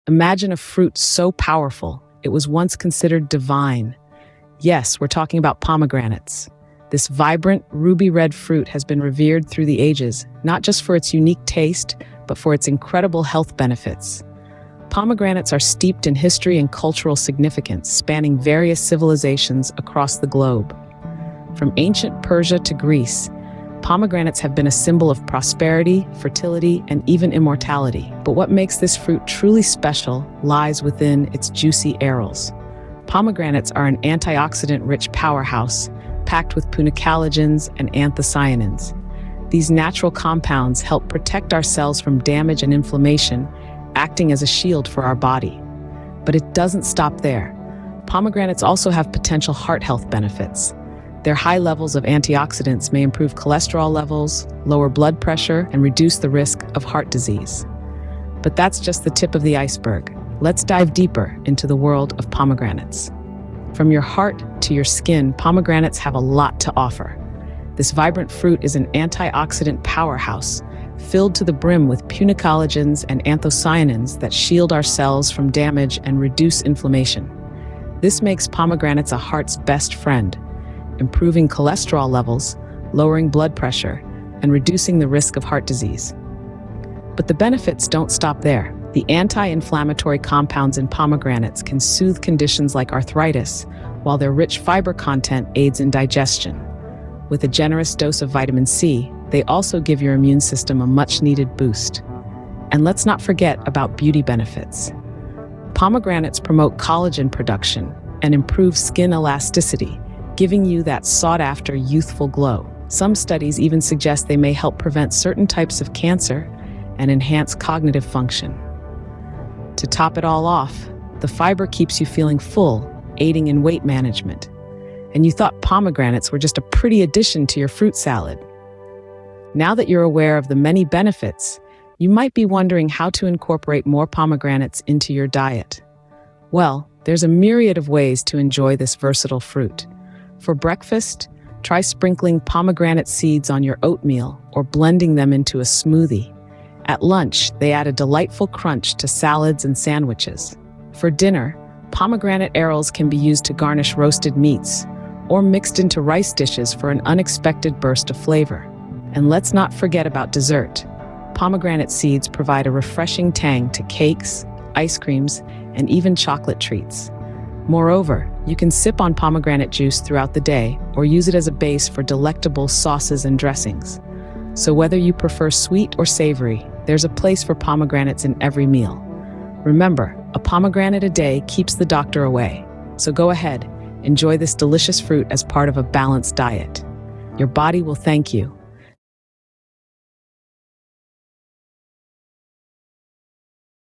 Imagine a fruit so powerful, it was once considered divine. Yes, we're talking about pomegranates. This vibrant, ruby-red fruit has been revered through the ages, not just for its unique taste, but for its incredible health benefits. Pomegranates are steeped in history and cultural significance, spanning various civilizations across the globe. From ancient Persia to Greece, pomegranates have been a symbol of prosperity, fertility, and even immortality. But what makes this fruit truly special lies within its juicy arils. Pomegranates are an antioxidant-rich powerhouse, packed with punicalagins and anthocyanins. These natural compounds help protect our cells from damage and inflammation, acting as a shield for our body. But it doesn't stop there. Pomegranates also have potential heart health benefits. Their high levels of antioxidants may improve cholesterol levels, lower blood pressure, and reduce the risk of heart disease. But that's just the tip of the iceberg. Let's dive deeper into the world of pomegranates. From your heart to your skin, pomegranates have a lot to offer. This vibrant fruit is an antioxidant powerhouse, filled to the brim with punicalagins and anthocyanins that shield our cells from damage and reduce inflammation. This makes pomegranates a heart's best friend, improving cholesterol levels, lowering blood pressure, and reducing the risk of heart disease. But the benefits don't stop there. The anti-inflammatory compounds in pomegranates can soothe conditions like arthritis, while their rich fiber content aids in digestion. With a generous dose of vitamin C, they also give your immune system a much-needed boost. And let's not forget about beauty benefits. Pomegranates promote collagen production and improve skin elasticity, giving you that sought-after youthful glow. Some studies even suggest they may help prevent certain types of cancer and enhance cognitive function. To top it all off, the fiber keeps you feeling full, aiding in weight management. And you thought pomegranates were just a pretty addition to your fruit salad. Now that you're aware of the many benefits, you might be wondering how to incorporate more pomegranates into your diet. Well, there's a myriad of ways to enjoy this versatile fruit. For breakfast, try sprinkling pomegranate seeds on your oatmeal or blending them into a smoothie. At lunch, they add a delightful crunch to salads and sandwiches. For dinner, pomegranate arils can be used to garnish roasted meats or mixed into rice dishes for an unexpected burst of flavor. And let's not forget about dessert. Pomegranate seeds provide a refreshing tang to cakes, ice creams, and even chocolate treats. Moreover, you can sip on pomegranate juice throughout the day or use it as a base for delectable sauces and dressings. So whether you prefer sweet or savory, there's a place for pomegranates in every meal. Remember, a pomegranate a day keeps the doctor away. So go ahead, enjoy this delicious fruit as part of a balanced diet. Your body will thank you.